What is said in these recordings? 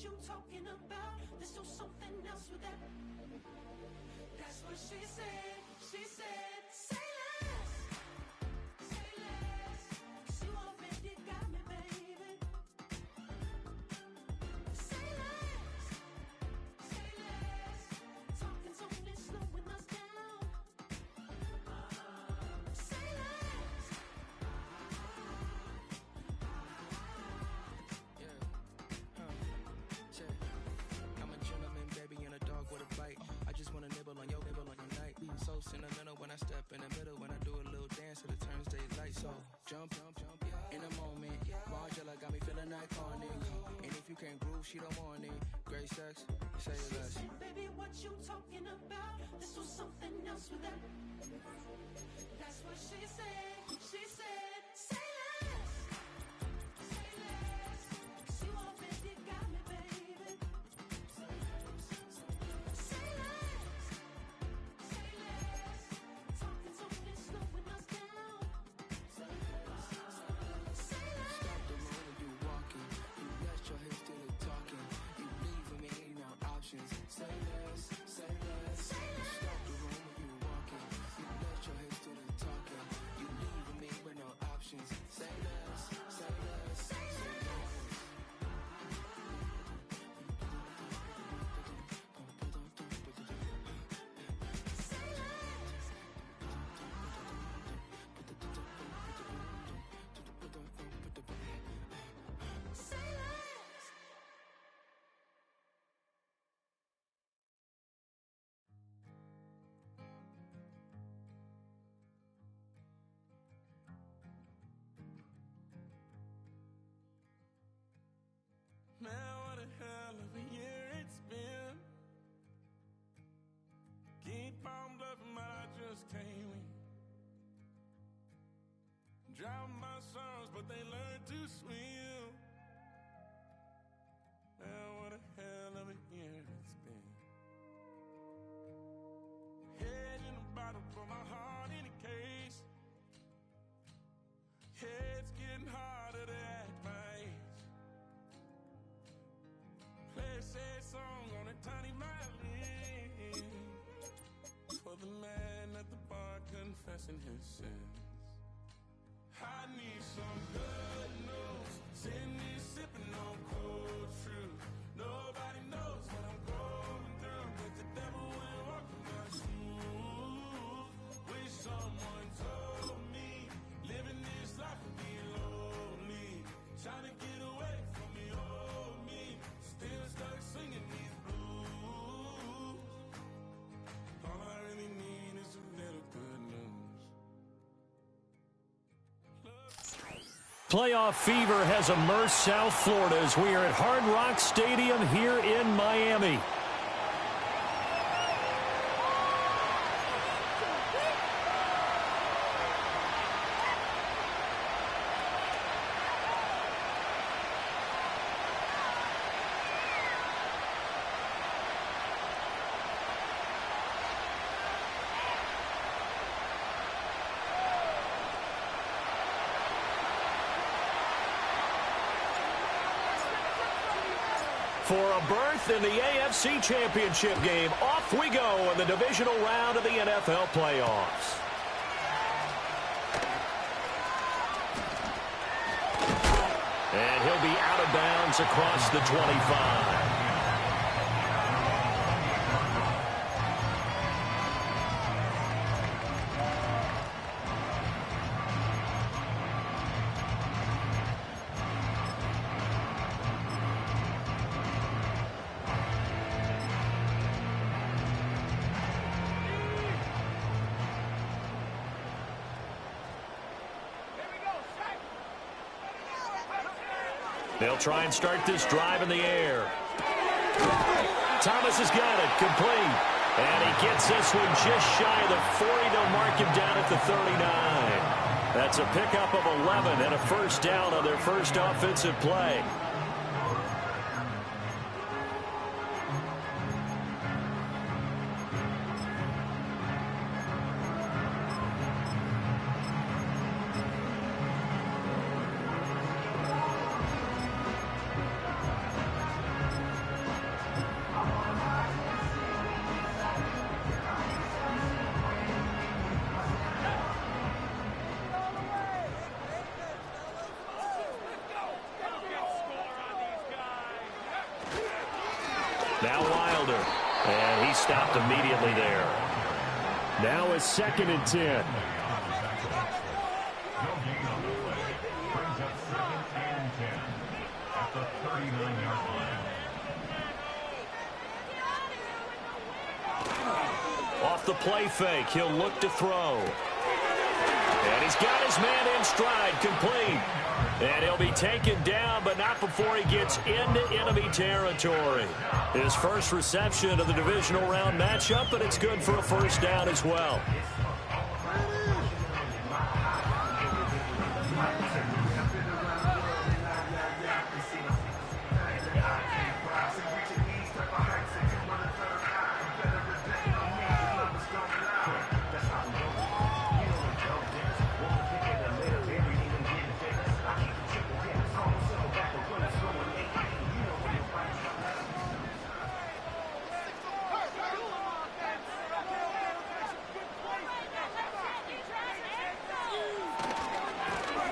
what you talking about. Let's do something else with that. That's what she said. She said, say less. Say less. 'Cause you already got me, baby. Say less. Say less. Talking's only slowing us down. Say less. I'm a gentleman, baby, and a dog with a bite. I just wanna nibble on your night. So sentimental when I step in the middle. When I do a little dance, till it turns daylight. So jump, in a moment. Margella got me feeling iconic. And if you can't groove, she don't want it. Great sex, say less. Baby, what you talking about? Let's do something else with that. That's what she said. She said, say less. Say less. 'Cause you already got me, baby. Say less. Say less. Talking's only slowing us down. Say less. Say less. Stop the road when you walking. You let your hips do the talking. You leaving me no options. Say less, say less. Stop the road when you walking. You let your hips do the talking. You leaving me with no options. Say less, say less, say less. Say less. Man, what a hell of a year it's been. Keep on bluffing, but I just can't win. Drown my sorrows, but they learn to swim. Man, what a hell of a year it's been. Head in a bottle, put my heart in a case. Yeah, it's getting harder to act my age. Play a sad song on a tiny violin for the man at the bar confessing his sins. I need some good news. Send me sipping on cold truth. Nobody knows what I'm going through, but the devil will walk in my shoes. Wish someone told me living this life would be lonely. Trying to get away from me, oh me. Still stuck singing these blues. All I really need is a little good news. Playoff fever has immersed South Florida as we are at Hard Rock Stadium here in Miami. For a berth in the AFC Championship game, off we go in the divisional round of the NFL playoffs. And he'll be out of bounds across the 25. They'll try and start this drive in the air. Thomas has got it, complete. And he gets this one just shy of the 40. They'll mark him down at the 39. That's a pickup of 11 and a first down on their first offensive play. Now Wilder. And he stopped immediately there. Now a 2nd and 10. Off the play fake, he'll look to throw. And he's got his man in stride, complete. And he'll be taken down, but not before he gets into enemy territory. His first reception of the divisional round matchup, but it's good for a first down as well.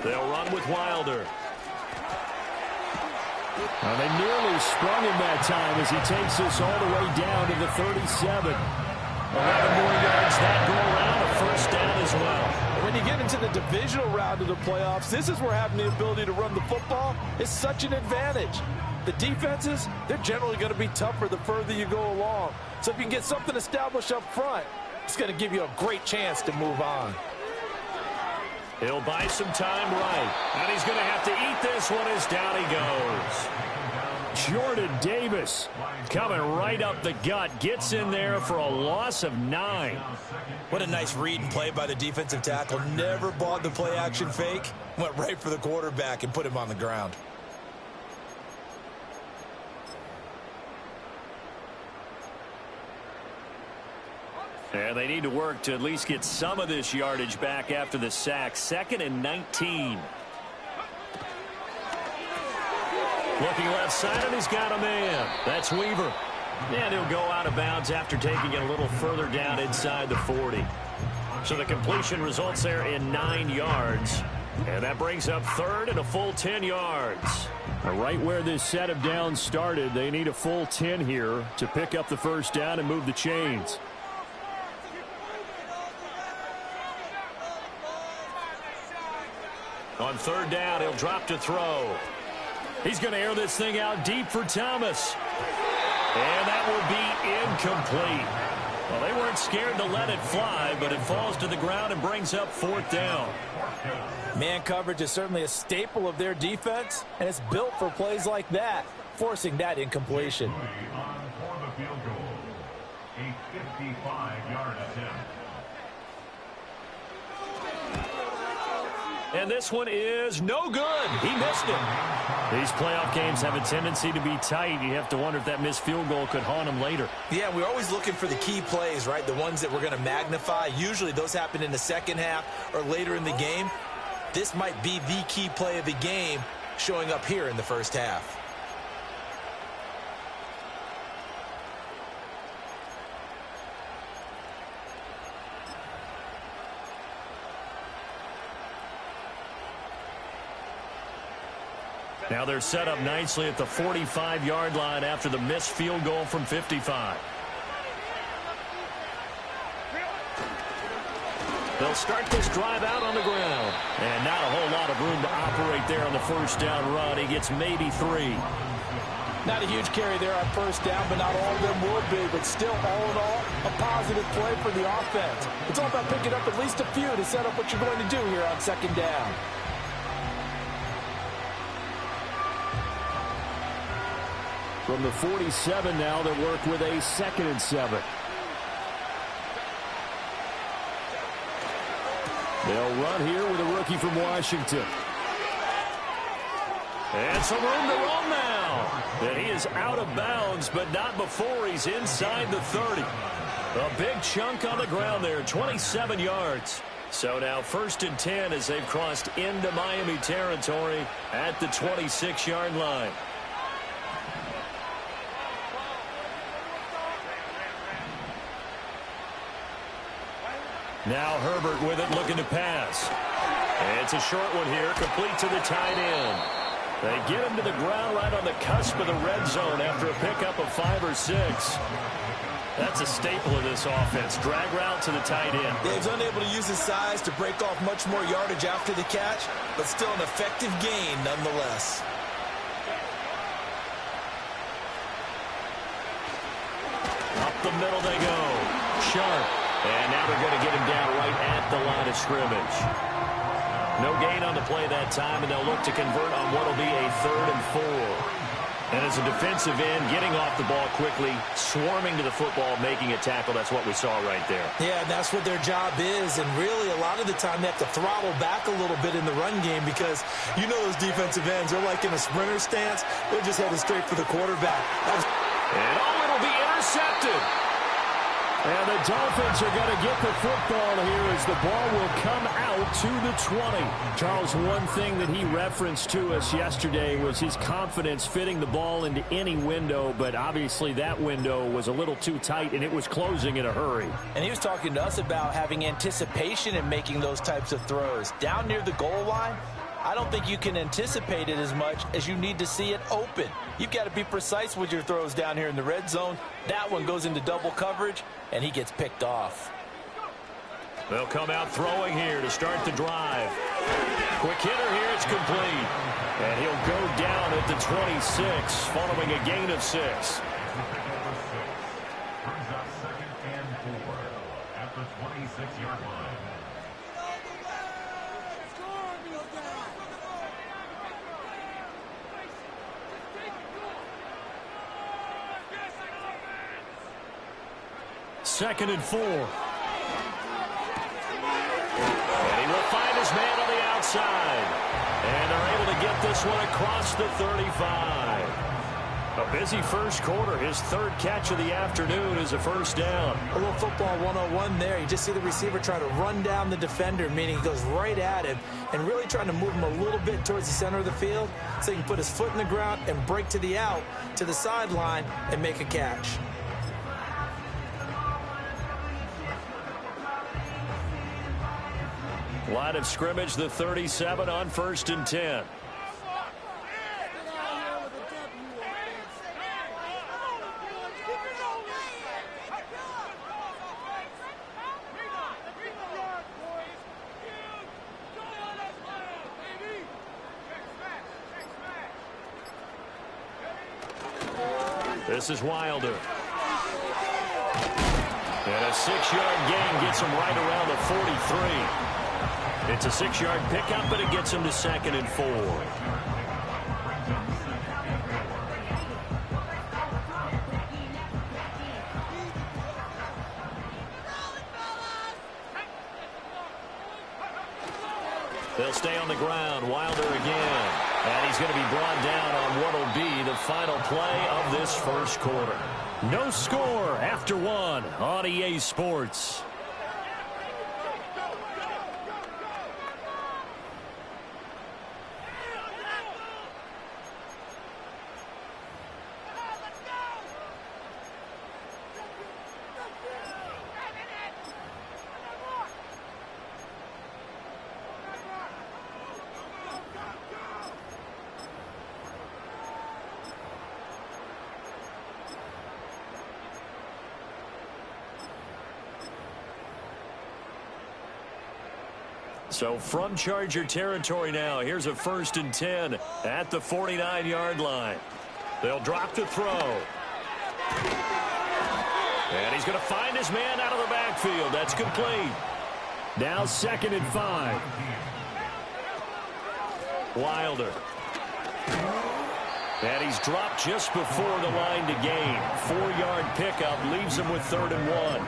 They'll run with Wilder. Well, they nearly sprung him that time as he takes this all the way down to the 37. 11 more yards that go around, a first down as well. When you get into the divisional round of the playoffs, this is where having the ability to run the football is such an advantage. The defenses, they're generally going to be tougher the further you go along. So if you can get something established up front, it's going to give you a great chance to move on. He'll buy some time right. And he's going to have to eat this one as down he goes. Jordan Davis coming right up the gut. Gets in there for a loss of 9. What a nice read and play by the defensive tackle. Never bought the play action fake. Went right for the quarterback and put him on the ground. And they need to work to at least get some of this yardage back after the sack. 2nd and 19. Looking left side, and he's got a man. That's Weaver. And he'll go out of bounds after taking it a little further down inside the 40. So the completion results there in 9 yards. And that brings up 3rd and a full 10 yards. Right where this set of downs started, they need a full 10 here to pick up the first down and move the chains. On 3rd down, he'll drop to throw. He's going to air this thing out deep for Thomas. And that will be incomplete. Well, they weren't scared to let it fly, but it falls to the ground and brings up 4th down. Man coverage is certainly a staple of their defense, and it's built for plays like that, forcing that incompletion. For the field goal, a 55-yard attempt. And this one is no good. He missed it. These playoff games have a tendency to be tight. You have to wonder if that missed field goal could haunt him later. Yeah, we're always looking for the key plays, right? The ones that we're going to magnify. Usually those happen in the second half or later in the game. This might be the key play of the game showing up here in the first half. Now they're set up nicely at the 45-yard line after the missed field goal from 55. They'll start this drive out on the ground. And not a whole lot of room to operate there on the first down run. He gets maybe 3. Not a huge carry there on first down, but not all of them will be. But still, all in all, a positive play for the offense. It's all about picking up at least a few to set up what you're going to do here on second down. From the 47 now, they'll work with a 2nd and 7. They'll run here with a rookie from Washington. And some room to roam now. And he is out of bounds, but not before he's inside the 30. A big chunk on the ground there, 27 yards. So now 1st and 10 as they've crossed into Miami territory at the 26-yard line. Now Herbert with it, looking to pass. It's a short one here, complete to the tight end. They get him to the ground right on the cusp of the red zone after a pickup of 5 or 6. That's a staple of this offense. Drag route to the tight end. Yeah, he's unable to use his size to break off much more yardage after the catch, but still an effective gain nonetheless. Up the middle they go. Sharp. And now they're going to get him down right at the line of scrimmage. No gain on the play that time, and they'll look to convert on what will be a 3rd and 4. And as a defensive end, getting off the ball quickly, swarming to the football, making a tackle, that's what we saw right there. Yeah, and that's what their job is. And really, a lot of the time, they have to throttle back a little bit in the run game because you know those defensive ends, they're like in a sprinter stance. They're just headed straight for the quarterback. And it'll be intercepted. And the Dolphins are going to get the football here as the ball will come out to the 20. Charles, one thing that he referenced to us yesterday was his confidence fitting the ball into any window, but obviously that window was a little too tight, and it was closing in a hurry. And he was talking to us about having anticipation in making those types of throws. Down near the goal line, I don't think you can anticipate it as much as you need to see it open. You've got to be precise with your throws down here in the red zone. That one goes into double coverage, and he gets picked off. They'll come out throwing here to start the drive. Quick hitter here, it's complete. And he'll go down at the 26 following a gain of 6. Turns out 2nd and 4 at the 26-yard line. Second and 4. And he will find his man on the outside. And they're able to get this one across the 35. A busy first quarter. His 3rd catch of the afternoon is a first down. A little football 101 there. You just see the receiver try to run down the defender, meaning he goes right at him and really trying to move him a little bit towards the center of the field so he can put his foot in the ground and break to the out, to the sideline, and make a catch. Line of scrimmage, the 37 on 1st and 10. This is Wilder. And a 6-yard gain gets him right around the 43. It's a 6-yard pickup, but it gets him to 2nd and 4. They'll stay on the ground. Wilder again. And he's going to be brought down on what will be the final play of this first quarter. No score after 1 on EA Sports. So from Charger territory now, here's a 1st and 10 at the 49-yard line. They'll drop to throw. And he's going to find his man out of the backfield. That's complete. Now 2nd and 5. Wilder. And he's dropped just before the line to gain. 4-yard pickup leaves him with 3rd and 1.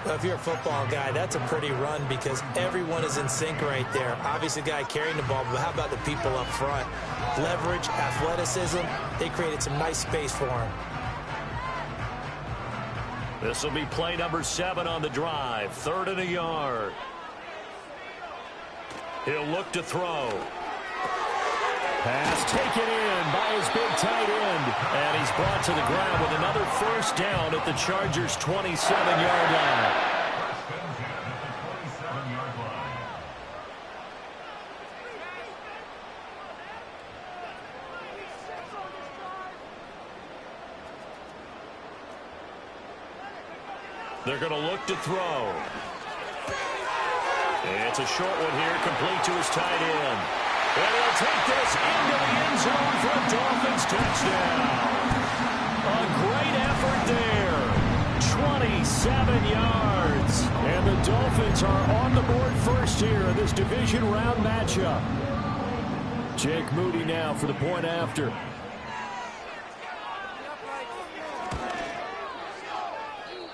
Well, if you're a football guy, that's a pretty run because everyone is in sync right there. Obviously, the guy carrying the ball, but how about the people up front? Leverage, athleticism, they created some nice space for him. This will be play number 7 on the drive. 3rd and a yard. He'll look to throw. Pass taken in by his big tight end. And he's brought to the ground with another first down at the Chargers' 27-yard line. They're going to look to throw. It's a short one here, complete to his tight end. And he'll take this into the end zone for a Dolphins touchdown. A great effort there. 27 yards. And the Dolphins are on the board first here in this division round matchup. Jake Moody now for the point after.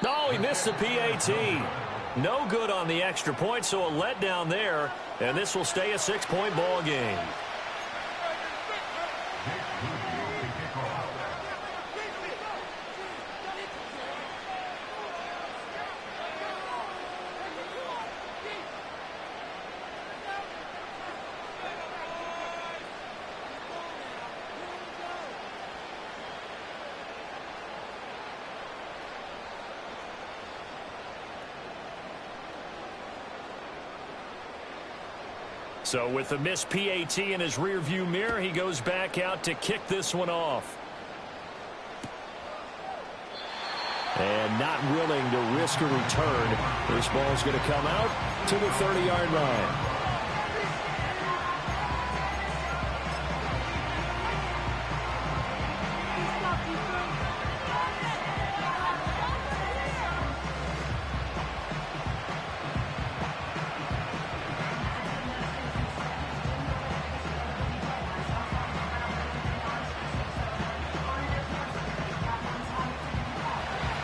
Oh, he missed the PAT. No good on the extra point, so a letdown there. And this will stay a 6-point ball game. So with the missed PAT in his rearview mirror, he goes back out to kick this one off. And not willing to risk a return. This ball's going to come out to the 30-yard line.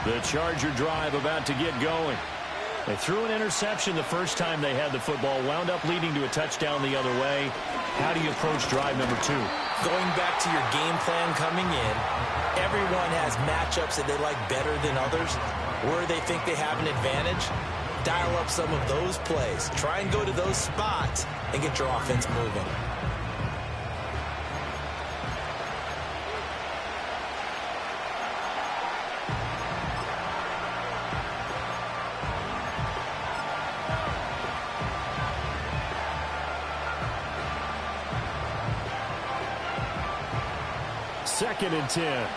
The Charger drive about to get going. They threw an interception the first time they had the football, wound up leading to a touchdown the other way. How do you approach drive number 2? Going back to your game plan coming in, everyone has matchups that they like better than others. Where they think they have an advantage, dial up some of those plays. Try and go to those spots and get your offense moving. Second and 10.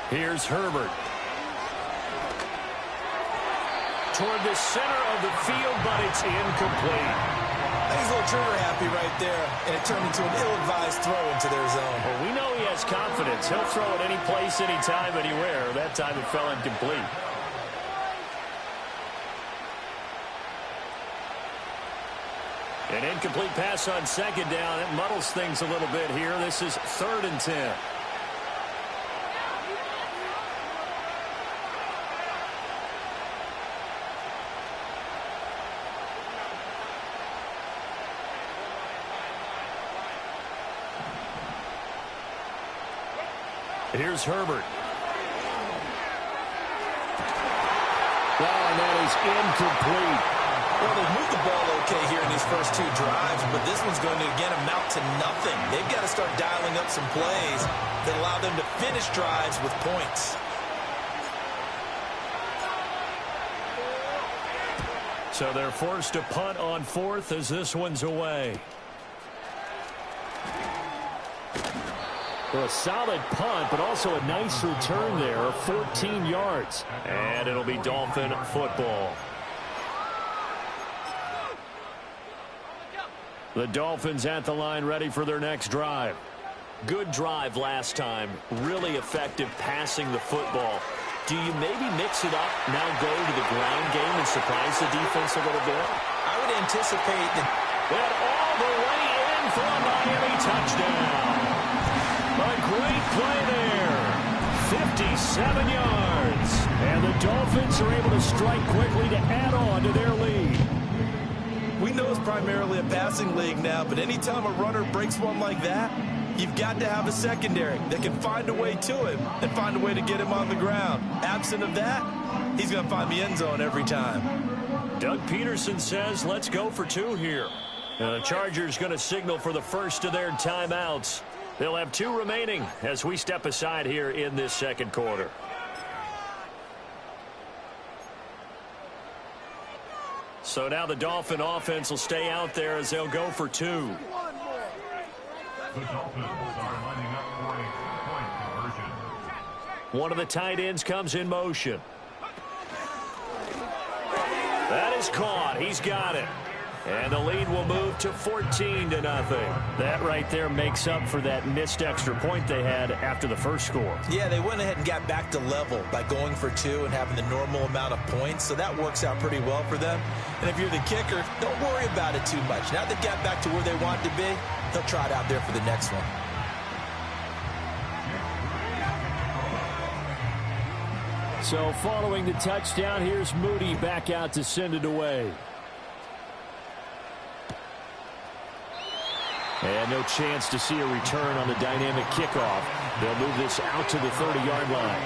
Here's Herbert. Toward the center of the field, but it's incomplete. He's a little trigger happy right there, and it turned into an ill-advised throw into their zone. Well, we know he has confidence. He'll throw it any place, anytime, anywhere. That time it fell incomplete. An incomplete pass on second down. It muddles things a little bit here. This is 3rd and 10. Here's Herbert. And that is incomplete. Well, they've moved the ball okay here in these first 2 drives, but this one's going to, again, amount to nothing. They've got to start dialing up some plays that allow them to finish drives with points. So they're forced to punt on 4th as this one's away. A solid punt, but also a nice return there of 14 yards. And it'll be Dolphin football. The Dolphins at the line ready for their next drive. Good drive last time. Really effective passing the football. Do you maybe mix it up, now go to the ground game and surprise the defense a little bit? I would anticipate that. And all the way in for a Miami touchdown. A great play there. 57 yards. And the Dolphins are able to strike quickly to add on to their lead. We know it's primarily a passing league now, but anytime a runner breaks one like that, you've got to have a secondary that can find a way to him and find a way to get him on the ground. Absent of that, he's going to find the end zone every time. Doug Peterson says, let's go for 2 here. The Chargers going to signal for the first of their timeouts. They'll have 2 remaining as we step aside here in this second quarter. So now the Dolphin offense will stay out there as they'll go for 2. The Dolphins are lining up for a 2-point conversion. One of the tight ends comes in motion. That is caught. He's got it. And the lead will move to 14-0. That right there makes up for that missed extra point they had after the first score. Yeah, they went ahead and got back to level by going for 2 and having the normal amount of points, so that works out pretty well for them. And if you're the kicker, don't worry about it too much. Now they've got back to where they want to be, they'll try it out there for the next one. So following the touchdown, here's Moody back out to send it away. And no chance to see a return on the dynamic kickoff. They'll move this out to the 30-yard line.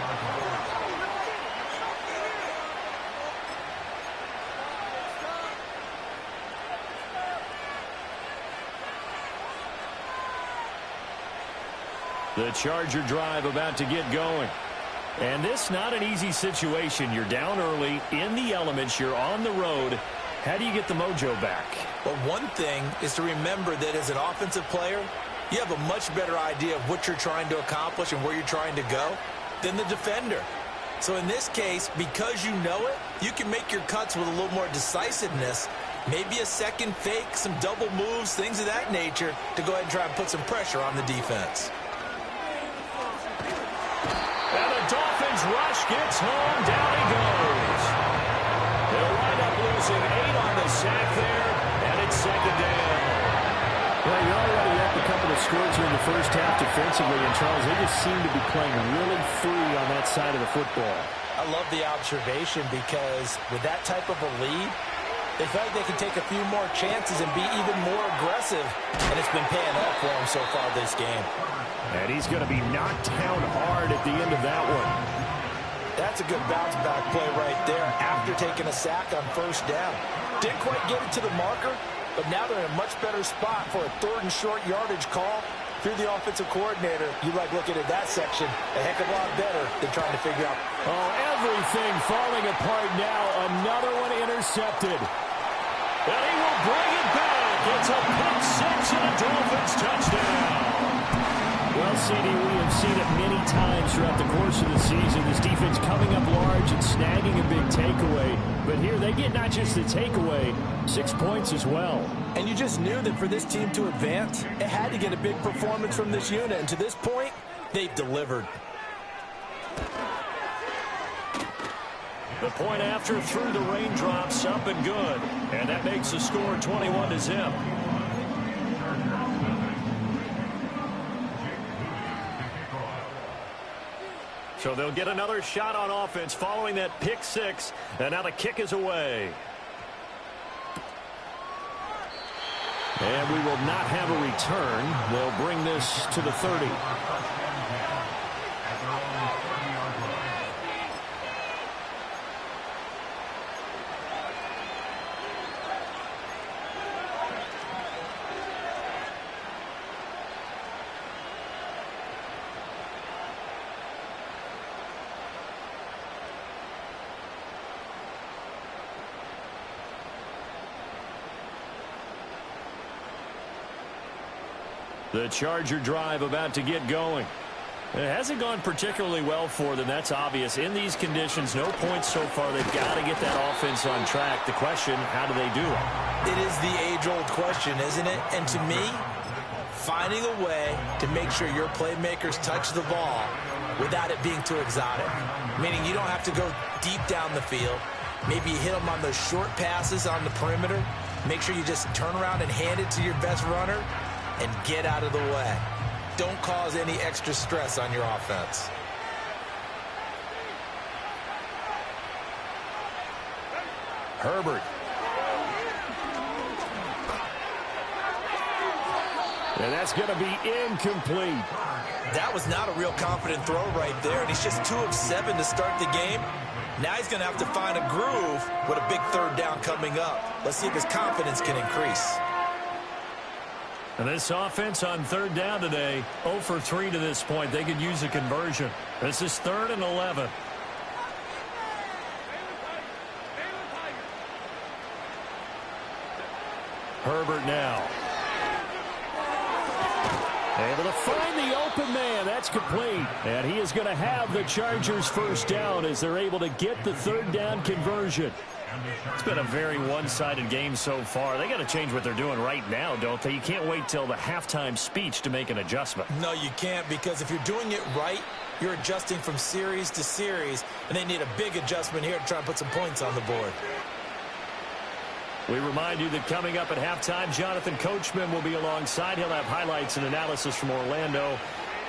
The Charger drive about to get going. And this not an easy situation. You're down early, in the elements, you're on the road. How do you get the mojo back? Well, one thing is to remember that as an offensive player, you have a much better idea of what you're trying to accomplish and where you're trying to go than the defender. So in this case, because you know it, you can make your cuts with a little more decisiveness, maybe a second fake, some double moves, things of that nature, to go ahead and try and put some pressure on the defense. And the Dolphins rush gets home. Down he goes. They'll wind up losing 8 on the sack there, and it's second down. Well, you're already up a couple of scores here in the first half defensively, and Charles, they just seem to be playing really free on that side of the football. I love the observation because with that type of a lead, they feel like they can take a few more chances and be even more aggressive, and it's been paying off for them so far this game. And he's going to be knocked down hard at the end of that one. That's a good bounce-back play right there after taking a sack on first down. Didn't quite get it to the marker, but now they're in a much better spot for a 3rd and short yardage call. If you're the offensive coordinator, you like looking at that section a heck of a lot better than trying to figure out. Oh, everything falling apart now. Another one intercepted. And he will bring it back. It's a pick 6 and a Dolphins touchdown. Well, CD, we have seen it many times throughout the course of the season. This defense coming up large and snagging a big takeaway. But here they get not just the takeaway, 6 points as well. And you just knew that for this team to advance, it had to get a big performance from this unit. And to this point, they've delivered. The point after through the raindrops, up and good. And that makes the score 21-0. So they'll get another shot on offense following that pick 6. And now the kick is away. And we will not have a return. They'll bring this to the 30. The Charger drive about to get going. It hasn't gone particularly well for them. That's obvious. In these conditions, no points so far. They've got to get that offense on track. The question, how do they do it? It is the age-old question, isn't it? And to me, finding a way to make sure your playmakers touch the ball without it being too exotic. Meaning you don't have to go deep down the field. Maybe you hit them on those short passes on the perimeter. Make sure you just turn around and hand it to your best runner and get out of the way. Don't cause any extra stress on your offense. Herbert. And that's going to be incomplete. That was not a real confident throw right there, and he's just 2 of 7 to start the game. Now he's going to have to find a groove with a big 3rd down coming up. Let's see if his confidence can increase. And this offense on third down today, 0 for 3 to this point. They could use a conversion. This is 3rd and 11. Herbert now. Able to find the open man. That's complete. And he is going to have the Chargers first down as they're able to get the third down conversion. It's been a very one-sided game so far. They got to change what they're doing right now, don't they? You can't wait till the halftime speech to make an adjustment. No, you can't, because if you're doing it right, you're adjusting from series to series, and they need a big adjustment here to try and put some points on the board. We remind you that coming up at halftime, Jonathan Coachman will be alongside. He'll have highlights and analysis from Orlando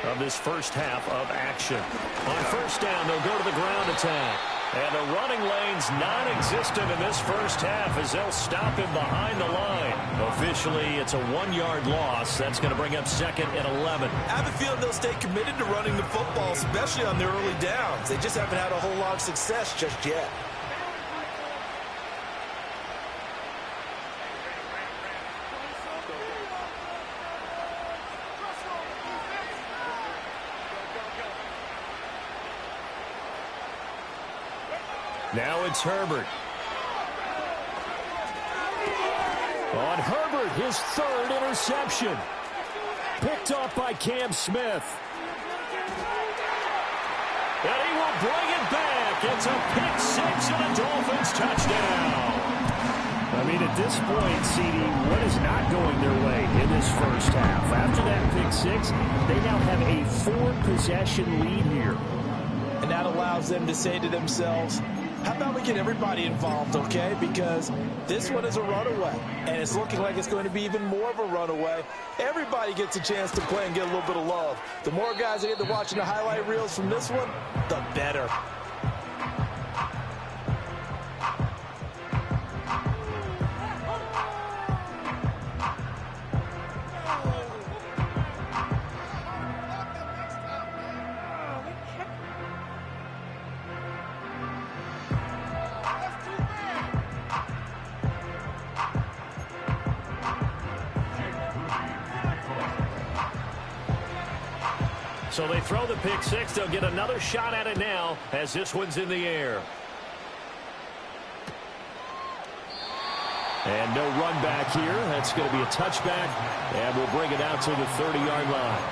of this first half of action. On first down, they'll go to the ground attack. And the running lane's non-existent in this first half as they'll stop him behind the line. Officially, it's a 1-yard loss. That's going to bring up 2nd and 11. I have a feeling they'll stay committed to running the football, especially on their early downs. They just haven't had a whole lot of success just yet. Now it's Herbert. On Herbert, his 3rd interception. Picked off by Cam Smith. And he will bring it back. It's a pick 6 and a Dolphins touchdown. I mean, at this point, CD, what is not going their way in this first half? After that pick 6, they now have a 4-possession lead here. And that allows them to say to themselves, how about we get everybody involved, okay? Because this one is a runaway, and it's looking like it's going to be even more of a runaway. Everybody gets a chance to play and get a little bit of love. The more guys that get to watching the highlight reels from this one, the better. So they throw the pick 6. They'll get another shot at it now as this one's in the air. And no run back here. That's going to be a touchback, and we'll bring it out to the 30-yard line.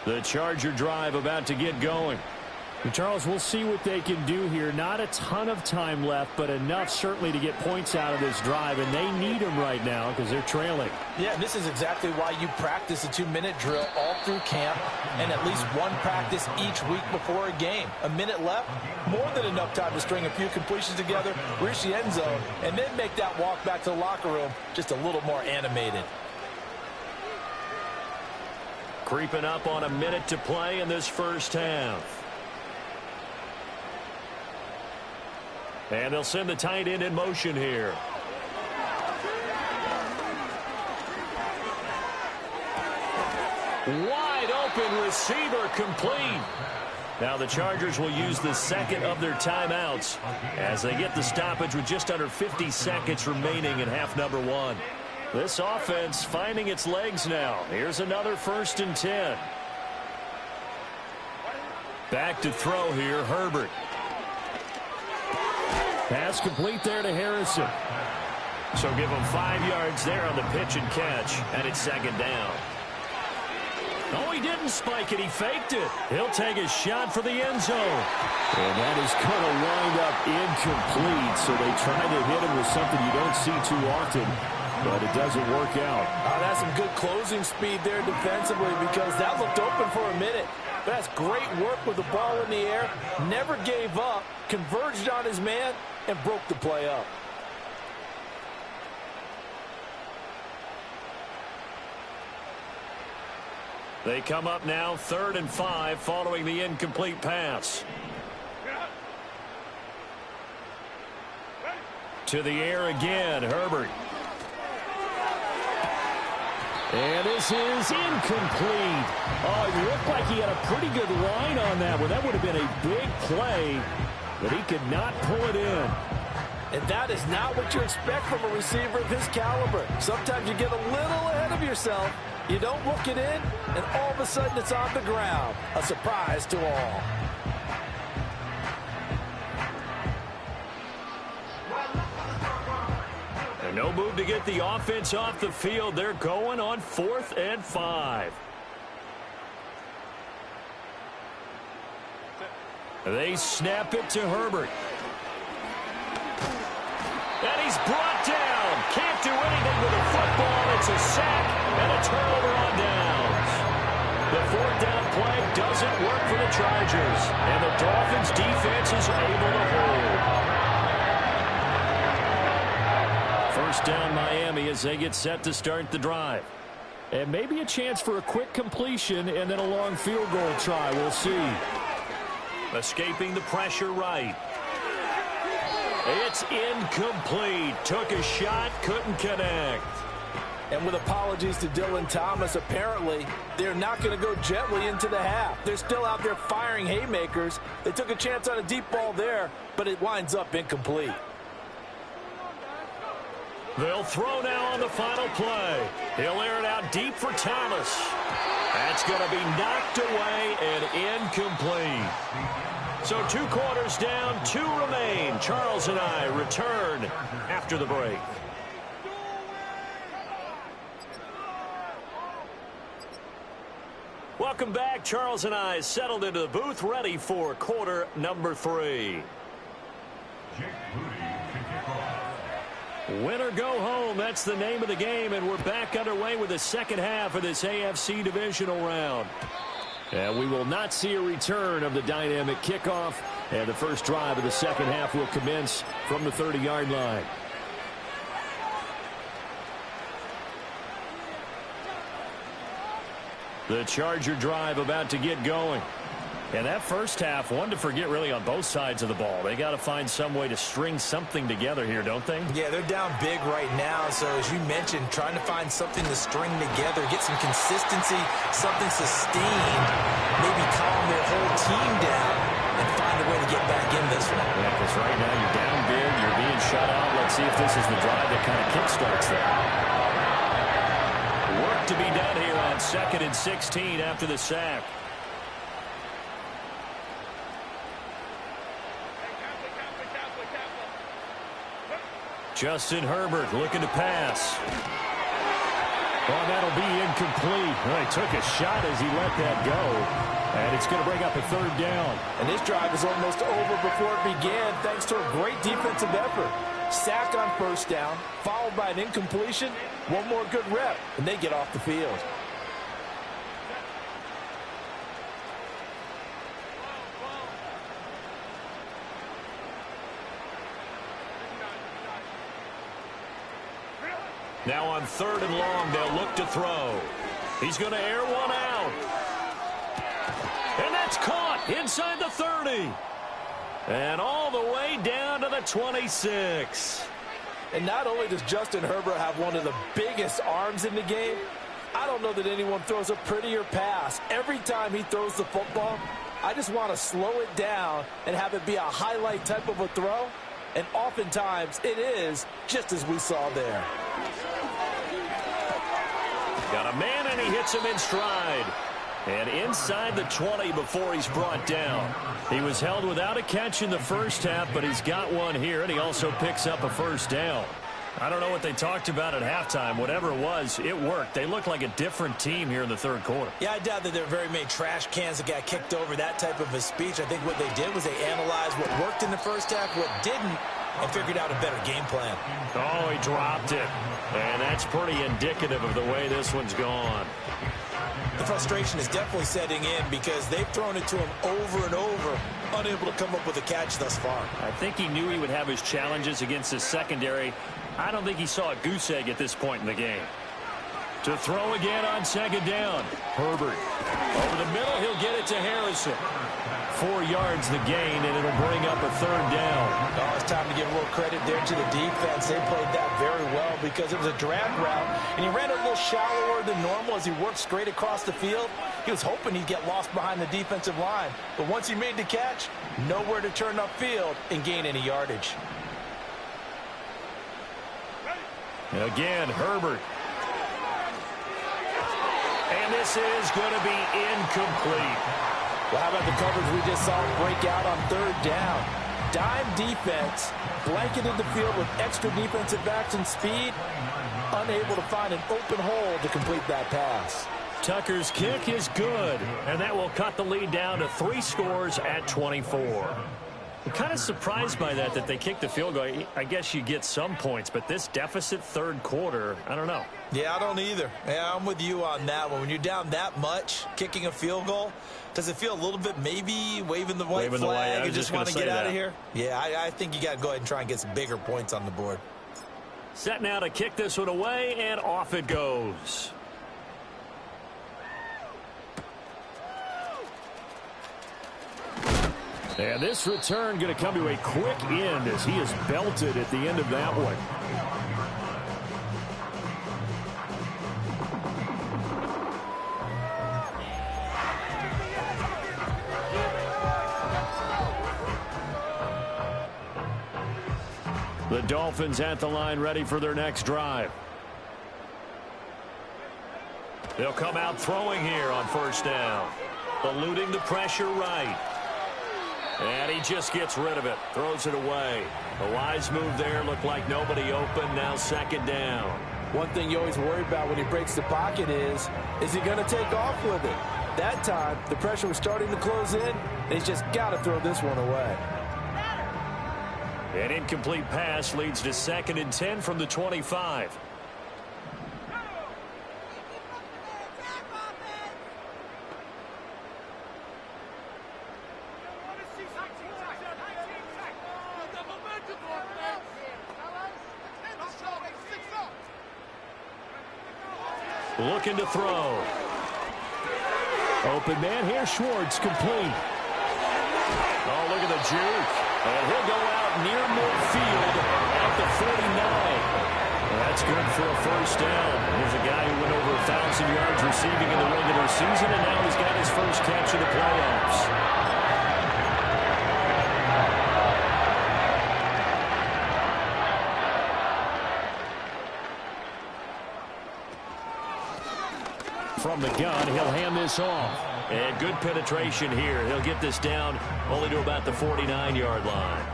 The Charger drive about to get going. And Charles, we'll see what they can do here. Not a ton of time left, but enough certainly to get points out of this drive, and they need them right now because they're trailing. Yeah, this is exactly why you practice a 2-minute drill all through camp and at least one practice each week before a game. A minute left, more than enough time to string a few completions together, reach the end zone, and then make that walk back to the locker room just a little more animated. Creeping up on a minute to play in this first half. And they'll send the tight end in motion here. Wide open receiver complete. Now the Chargers will use the second of their timeouts as they get the stoppage with just under 50 seconds remaining in half number 1. This offense finding its legs now. Here's another 1st and 10. Back to throw here, Herbert. Pass complete there to Harrison. So give him 5 yards there on the pitch and catch, and it's 2nd down. Oh, he didn't spike it. He faked it. He'll take a shot for the end zone. And that is going to wind up incomplete. So they try to hit him with something you don't see too often, but it doesn't work out. That's some good closing speed there defensively because that looked open for a minute. That's great work with the ball in the air. Never gave up, converged on his man, and broke the play up. They come up now 3rd and 5 following the incomplete pass. To the air again, Herbert. And this is incomplete. Oh, it looked like he had a pretty good line on that one. That would have been a big play, but he could not pull it in. And that is not what you expect from a receiver of his caliber. Sometimes you get a little ahead of yourself. You don't look it in, and all of a sudden it's on the ground. A surprise to all. And no move to get the offense off the field. They're going on 4th and 5. They snap it to Herbert. And he's brought down. Can't do anything with the football. It's a sack and a turnover on downs. The 4th down play doesn't work for the Chargers. And the Dolphins defense is able to hold. First down Miami as they get set to start the drive. And maybe a chance for a quick completion and then a long field goal try. We'll see. Escaping the pressure right. It's incomplete. Took a shot, couldn't connect. And with apologies to Dylan Thomas, apparently they're not going to go gently into the half. They're still out there firing haymakers. They took a chance on a deep ball there, but it winds up incomplete. They'll throw now on the final play. He'll air it out deep for Thomas. That's going to be knocked away and incomplete. So 2 quarters down, 2 remain. Charles and I return after the break. Welcome back. Charles and I settled into the booth, ready for quarter number 3. Win or go home, that's the name of the game, and we're back underway with the second half of this AFC divisional round. And we will not see a return of the dynamic kickoff, and the first drive of the second half will commence from the 30-yard line. The Charger drive about to get going. And that first half, one to forget really on both sides of the ball. They got to find some way to string something together here, don't they? Yeah, they're down big right now. So as you mentioned, trying to find something to string together, get some consistency, something sustained, maybe calm their whole team down and find a way to get back in this one. Yeah, because right now you're down big, you're being shut out. Let's see if this is the drive that kind of kickstarts that. Work to be done here on 2nd and 16 after the sack. Justin Herbert looking to pass. Oh, that'll be incomplete. Well, he took a shot as he let that go. And it's going to bring up a 3rd down. And this drive is almost over before it began thanks to a great defensive effort. Sack on 1st down, followed by an incompletion. One more good rep, and they get off the field. Now on 3rd and long, they'll look to throw. He's going to air one out. And that's caught inside the 30. And all the way down to the 26. And not only does Justin Herbert have one of the biggest arms in the game, I don't know that anyone throws a prettier pass. Every time he throws the football, I just want to slow it down and have it be a highlight type of a throw. And oftentimes it is, just as we saw there. Got a man, and he hits him in stride. And inside the 20 before he's brought down. He was held without a catch in the first half, but he's got one here, and he also picks up a 1st down. I don't know what they talked about at halftime. Whatever it was, it worked. They look like a different team here in the 3rd quarter. Yeah, I doubt that there are very many trash cans that got kicked over, that type of a speech. I think what they did was they analyzed what worked in the first half, what didn't, and figured out a better game plan. Oh, he dropped it. And that's pretty indicative of the way this one's gone. The frustration is definitely setting in because they've thrown it to him over and over, unable to come up with a catch thus far. I think he knew he would have his challenges against his secondary. I don't think he saw a goose egg at this point in the game. To throw again on second down. Herbert. Over the middle, he'll get it to Harrison. 4 yards the gain, and it'll bring up a third down. Oh, it's time to give a little credit there to the defense. They played that very well because it was a drag route, and he ran a little shallower than normal as he worked straight across the field. He was hoping he'd get lost behind the defensive line, but once he made the catch, nowhere to turn upfield and gain any yardage. Again, Herbert. And this is going to be incomplete. Well, how about the coverage we just saw break out on third down? Dime defense, blanketed the field with extra defensive backs and speed, unable to find an open hole to complete that pass. Tucker's kick is good, and that will cut the lead down to 3 scores at 24. I'm kind of surprised by that they kicked the field goal. I guess you get some points, but this deficit third quarter, I don't know. Yeah, I don't either. Yeah, I'm with you on that one. When you're down that much, kicking a field goal, does it feel a little bit maybe waving the white flag and just want to get out of here? Yeah, I think you got to go ahead and try and get some bigger points on the board. Set now to kick this one away, and off it goes. And this return going to come to a quick end as he is belted at the end of that one. The Dolphins at the line ready for their next drive. They'll come out throwing here on first down. Eluding the pressure right. And he just gets rid of it. Throws it away. A wise move there. Looked like nobody open. Now second down. One thing you always worry about when he breaks the pocket is he going to take off with it? That time, the pressure was starting to close in, and he's just got to throw this one away. An incomplete pass leads to 2nd and 10 from the 25. Looking to throw. Open man here, Schwartz, complete. Oh, look at the juke. And he'll go out near midfield at the 49. That's good for a first down. Here's a guy who went over 1,000 yards receiving in the regular season, and now he's got his first catch of the playoffs. From the gun, he'll hand this off. And good penetration here. He'll get this down only to about the 49-yard line.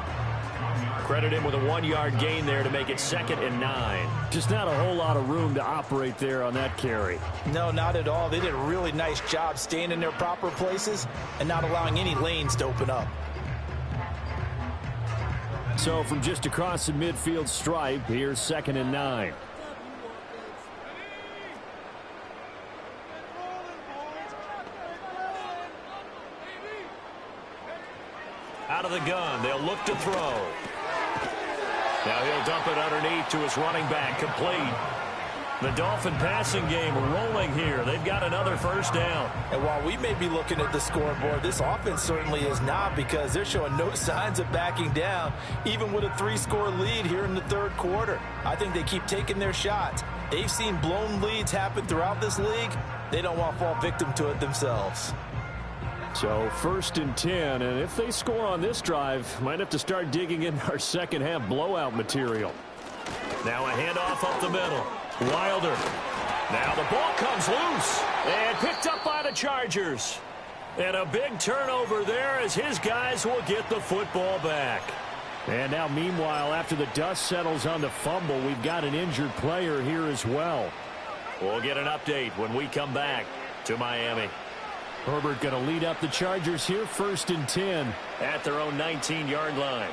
Credit him with a 1-yard gain there to make it 2nd and 9. Just not a whole lot of room to operate there on that carry. No, not at all. They did a really nice job staying in their proper places and not allowing any lanes to open up. So from just across the midfield stripe, here's 2nd and 9. Out of the gun, they'll look to throw. Now he'll dump it underneath to his running back, complete. The Dolphin passing game rolling here. They've got another first down. And while we may be looking at the scoreboard, this offense certainly is not, because they're showing no signs of backing down, even with a 3-score lead here in the third quarter. I think they keep taking their shots. They've seen blown leads happen throughout this league. They don't want to fall victim to it themselves. So 1st and 10, and if they score on this drive, might have to start digging in our second half blowout material. Now a handoff up the middle. Wilder. Now the ball comes loose and picked up by the Chargers. And a big turnover there as his guys will get the football back. And now meanwhile, after the dust settles on the fumble, we've got an injured player here as well. We'll get an update when we come back to Miami. Herbert going to lead up the Chargers here, 1st and 10 at their own 19-yard line.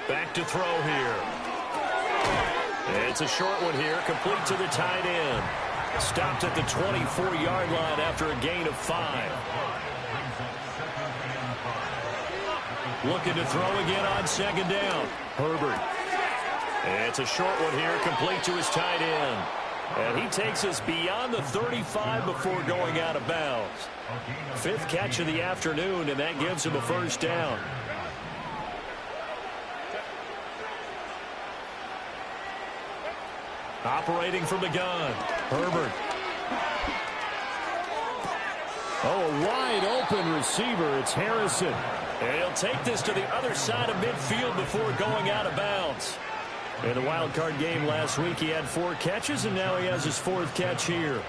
Back to throw here. It's a short one here, complete to the tight end. Stopped at the 24-yard line after a gain of 5. Looking to throw again on second down. Herbert. It's a short one here, complete to his tight end. And he takes us beyond the 35 before going out of bounds. 5th catch of the afternoon, and that gives him a first down. Operating from the gun, Herbert. Oh, a wide open receiver. It's Harrison. And he'll take this to the other side of midfield before going out of bounds. In the wild card game last week, he had 4 catches, and now he has his 4th catch here.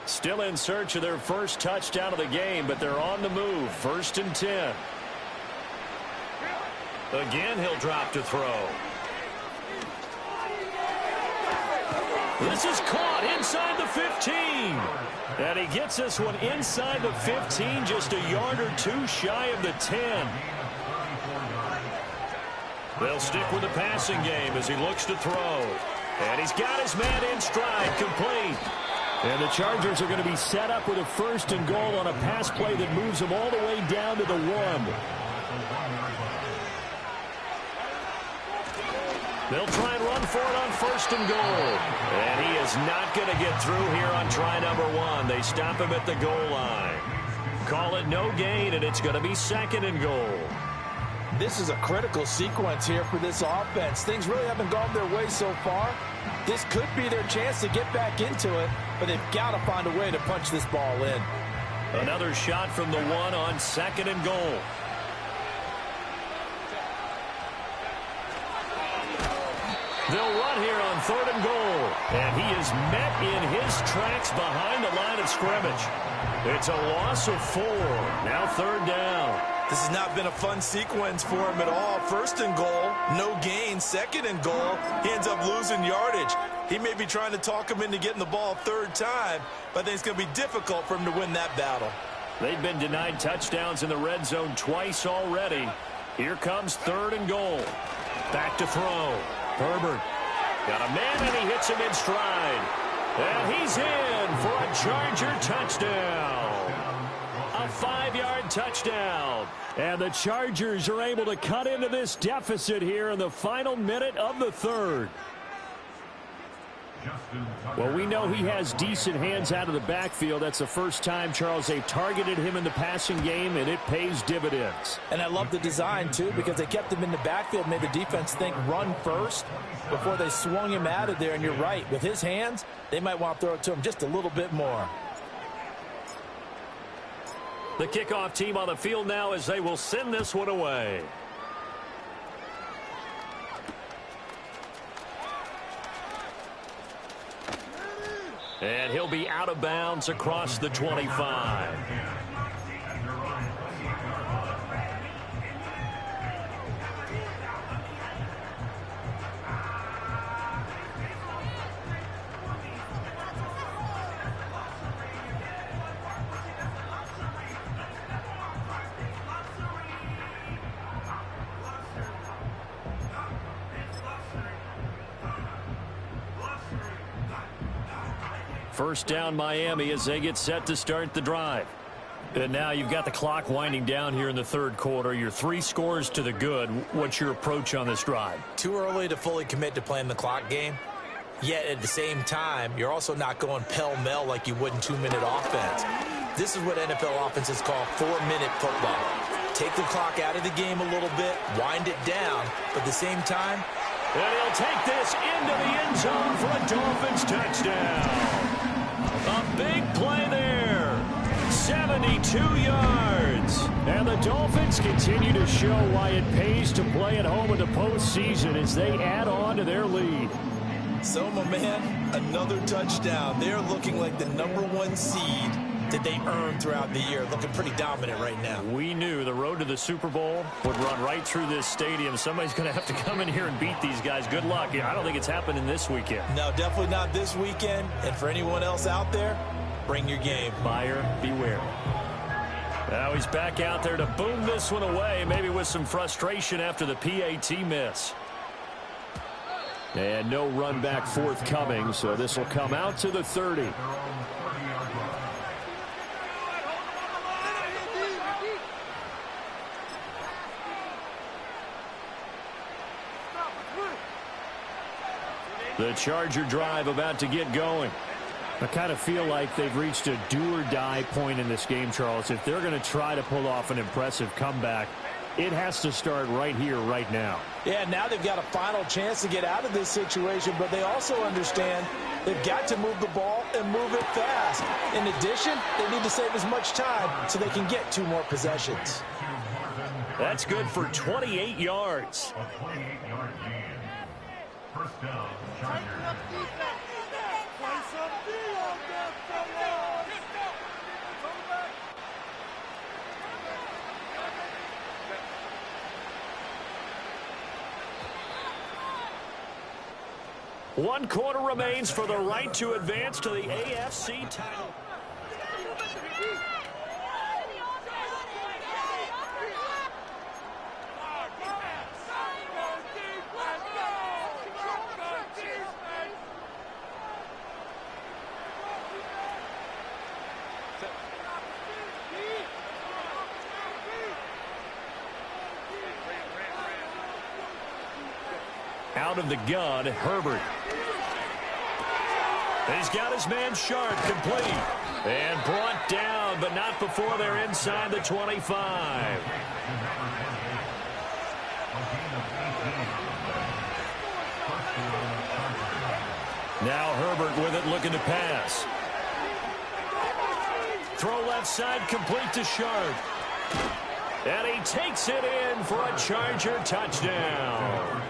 Still in search of their first touchdown of the game, but they're on the move. 1st and 10. Again, he'll drop to throw. This is caught inside the 15. And he gets this one inside the 15, just a yard or 2 shy of the 10. They'll stick with the passing game as he looks to throw. And he's got his man in stride, complete. And the Chargers are going to be set up with a 1st and goal on a pass play that moves them all the way down to the 1. They'll try and run for it on 1st and goal. And he is not going to get through here on try number 1. They stop him at the goal line. Call it no gain, and it's going to be 2nd and goal. This is a critical sequence here for this offense. Things really haven't gone their way so far. This could be their chance to get back into it, but they've got to find a way to punch this ball in. Another shot from the 1 on 2nd and goal. They'll run here on 3rd and goal. And he is met in his tracks behind the line of scrimmage. It's a loss of 4. Now 3rd down. This has not been a fun sequence for him at all. 1st and goal, no gain. 2nd and goal, he ends up losing yardage. He may be trying to talk him into getting the ball 3rd time, but I think it's going to be difficult for him to win that battle. They've been denied touchdowns in the red zone twice already. Here comes 3rd and goal. Back to throw. Herbert got a man, and he hits him in stride. And he's in for a Charger touchdown. A 5-yard touchdown. And the Chargers are able to cut into this deficit here in the final minute of the 3rd. Well, we know he has decent hands out of the backfield. That's the first time, Charles, they've targeted him in the passing game, and it pays dividends. And I love the design, too, because they kept him in the backfield, made the defense think run first before they swung him out of there. And you're right, with his hands, they might want to throw it to him just a little bit more. The kickoff team on the field now as they will send this one away. And he'll be out of bounds across the 25. First down Miami as they get set to start the drive. And now you've got the clock winding down here in the 3rd quarter. You're 3 scores to the good. What's your approach on this drive? Too early to fully commit to playing the clock game. Yet at the same time, you're also not going pell-mell like you would in 2-minute offense. This is what NFL offenses call 4-minute football. Take the clock out of the game a little bit, wind it down, but at the same time, and he'll take this into the end zone for a Dolphins touchdown. A big play there. 72 yards. And the Dolphins continue to show why it pays to play at home in the postseason as they add on to their lead. So, my man, another touchdown. They're looking like the #1 seed that they earned throughout the year. Looking pretty dominant right now. We knew the road to the Super Bowl would run right through this stadium. Somebody's going to have to come in here and beat these guys. Good luck. I don't think it's happening this weekend. No, definitely not this weekend. And for anyone else out there, Bring your game. Buyer beware. Now he's back out there to boom this one away, maybe with some frustration after the PAT miss. And no run back forthcoming, so this will come out to the 30. The Charger drive about to get going. I kind of feel like they've reached a do-or-die point in this game, Charles. If they're going to try to pull off an impressive comeback, it has to start right here, right now. Yeah, now they've got a final chance to get out of this situation, but they also understand they've got to move the ball and move it fast. In addition, they need to save as much time so they can get 2 more possessions. That's good for 28 yards. A 28-yard gain. First down, Chargers. One quarter remains for the right to advance to the AFC title. Out of the gun, Herbert. He's got his man Sharp complete. And brought down, but not before they're inside the 25. Now Herbert with it, looking to pass. Throw left side, complete to Sharp. And he takes it in for a Charger touchdown.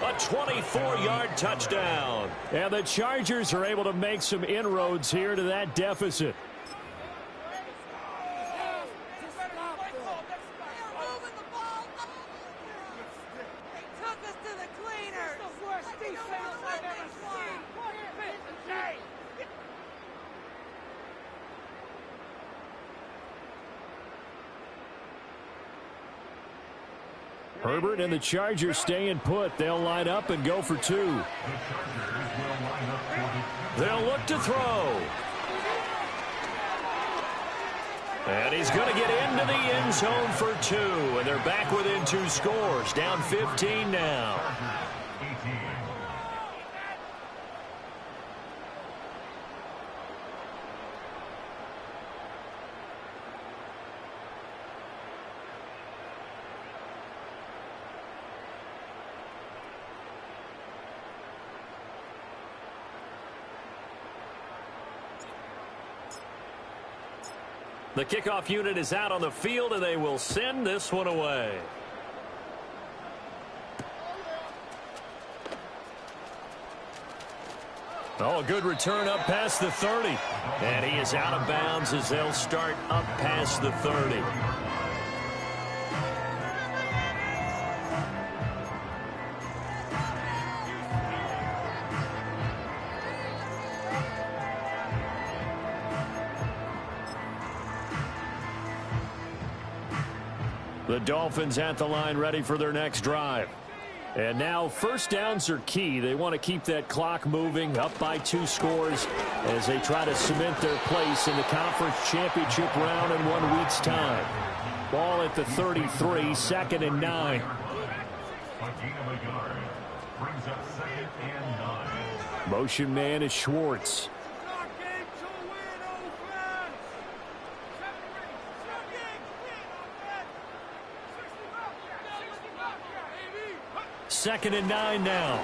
A 24-yard touchdown. And the Chargers are able to make some inroads here to that deficit. Herbert and the Chargers staying put. They'll line up and go for 2. They'll look to throw. And he's going to get into the end zone for 2. And they're back within 2 scores. Down 15 now. The kickoff unit is out on the field, and they will send this one away. Oh, a good return up past the 30. And he is out of bounds as they'll start up past the 30. The Dolphins at the line ready for their next drive. And now first downs are key. They want to keep that clock moving, up by 2 scores as they try to cement their place in the conference championship round in 1 week's time. Ball at the 33, 2nd and 9. Motion man is Schwartz. Second and 9 now.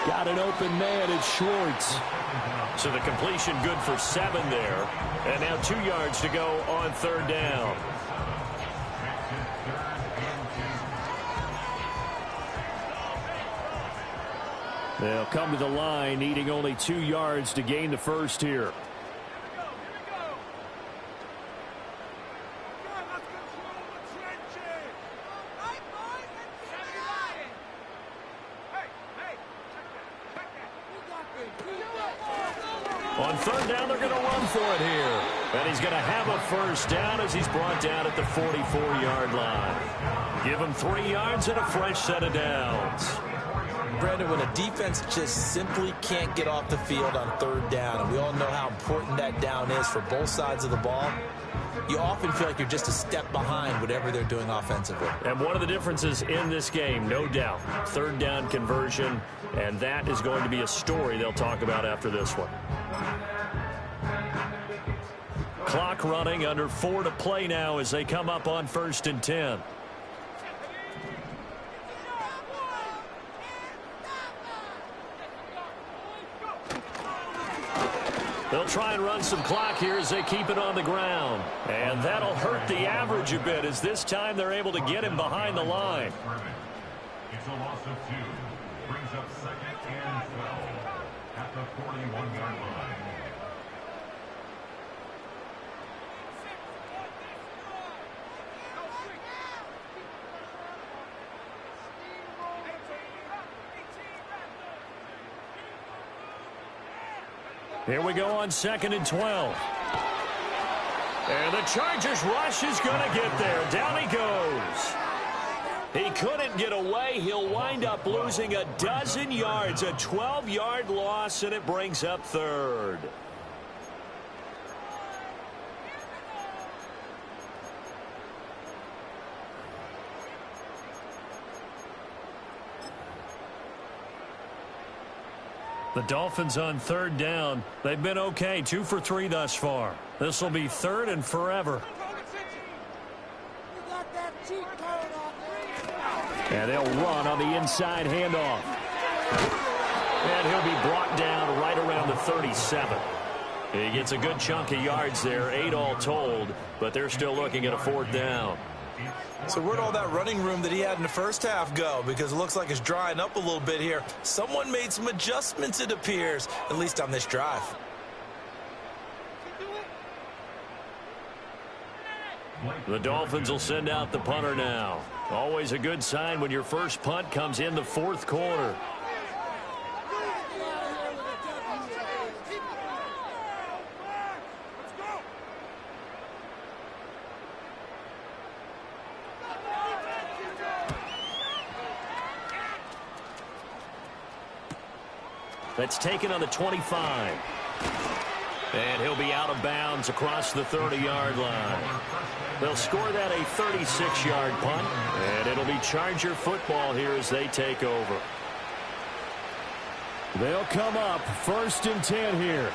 Got an open man, it's Schwartz. So the completion good for 7 there. And now 2 yards to go on 3rd down. They'll come to the line, needing only 2 yards to gain the first here. On third down, they're going to run for it here. And he's going to have a first down as he's brought down at the 44-yard line. Give him 3 yards and a fresh set of downs. Brandon, when a defense just simply can't get off the field on third down, and we all know how important that down is for both sides of the ball, you often feel like you're just a step behind whatever they're doing offensively. And one of the differences in this game, no doubt, third down conversion, and that is going to be a story they'll talk about after this one. Clock running, under 4 to play now as they come up on 1st and 10. They'll try and run some clock here as they keep it on the ground. And that'll hurt the average a bit as this time they're able to get him behind the line. It's a loss of 2. Brings up 2nd and 12 at the 41-yard line. Here we go on 2nd and 12. And the Chargers rush is going to get there. Down he goes. He couldn't get away. He'll wind up losing a dozen yards. A 12-yard loss, and it brings up 3rd. The Dolphins on 3rd down. They've been okay, 2 for 3 thus far. This will be 3rd and forever. And they'll run on the inside handoff. And he'll be brought down right around the 37. He gets a good chunk of yards there, 8 all told, but they're still looking at a 4th down. So where'd all that running room that he had in the first half go? Because it looks like it's drying up a little bit here. Someone made some adjustments, it appears, at least on this drive. The Dolphins will send out the punter now. Always a good sign when your first punt comes in the 4th quarter. That's taken on the 25. And he'll be out of bounds across the 30-yard line. They'll score that a 36-yard punt, and it'll be Charger football here as they take over. They'll come up 1st and 10 here.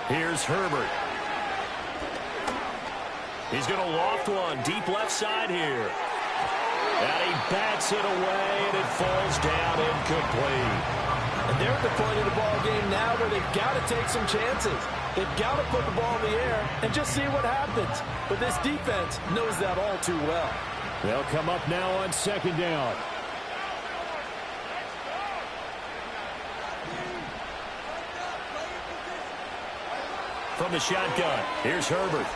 Here's Herbert. He's going to loft one deep left side here. And he bats it away, and it falls down incomplete. And they're at the point of the ball game now where they've got to take some chances. They've got to put the ball in the air and just see what happens. But this defense knows that all too well. They'll come up now on 2nd down. From the shotgun, here's Herbert.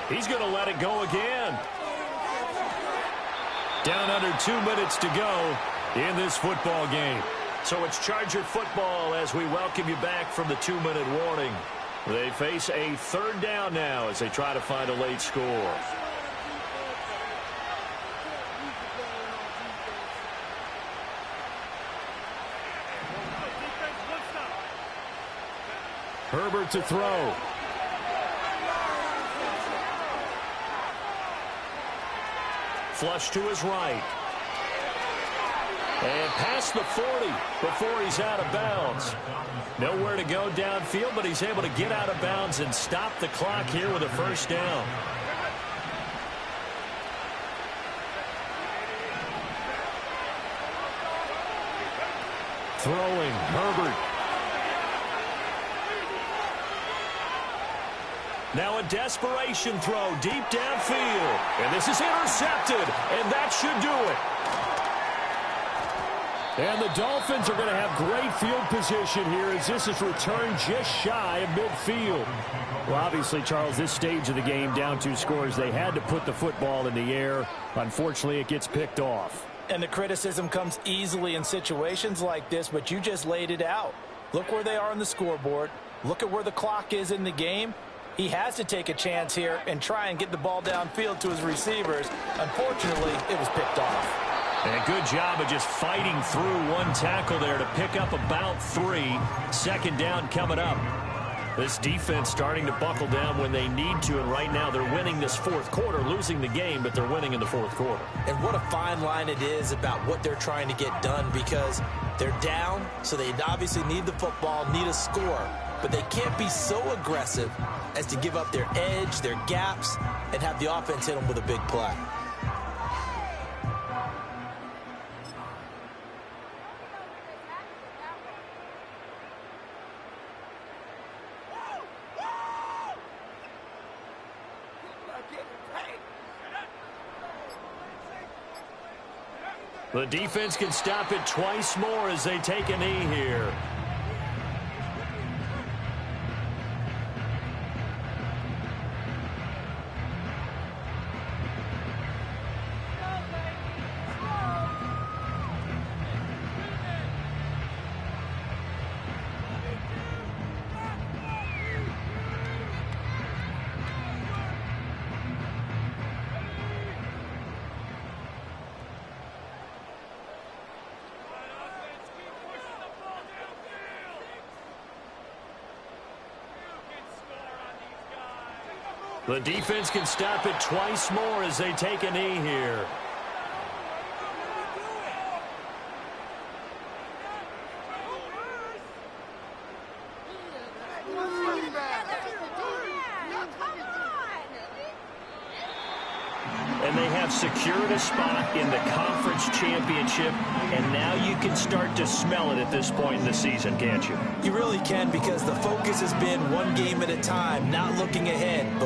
He's going to let it go again. Down under 2 minutes to go in this football game. So it's Charger football as we welcome you back from the 2-minute warning. They face a 3rd down now as they try to find a late score. Herbert to throw. Flush to his right. And past the 40 before he's out of bounds. Nowhere to go downfield, but he's able to get out of bounds and stop the clock here with a 1st down. Throwing, Herbert. Now a desperation throw deep downfield. And this is intercepted, and that should do it. And the Dolphins are going to have great field position here as this is returned just shy of midfield. Well, obviously, Charles, this stage of the game, down 2 scores, they had to put the football in the air. Unfortunately, it gets picked off. And the criticism comes easily in situations like this, but you just laid it out. Look where they are on the scoreboard. Look at where the clock is in the game. He has to take a chance here and try and get the ball downfield to his receivers. Unfortunately, it was picked off. And a good job of just fighting through one tackle there to pick up about 3. Second down coming up. This defense starting to buckle down when they need to, and right now they're winning this fourth quarter, losing the game, but they're winning in the fourth quarter. And what a fine line it is about what they're trying to get done, because they're down, so they obviously need the football, need a score, but they can't be so aggressive as to give up their edge, their gaps, and have the offense hit them with a big play. The defense can stop it twice more as they take a knee here. The defense can stop it twice more as they take a knee here. And they have secured a spot in the conference championship, and now you can start to smell it at this point in the season, can't you? You really can, because the focus has been one game at a time, not looking ahead. But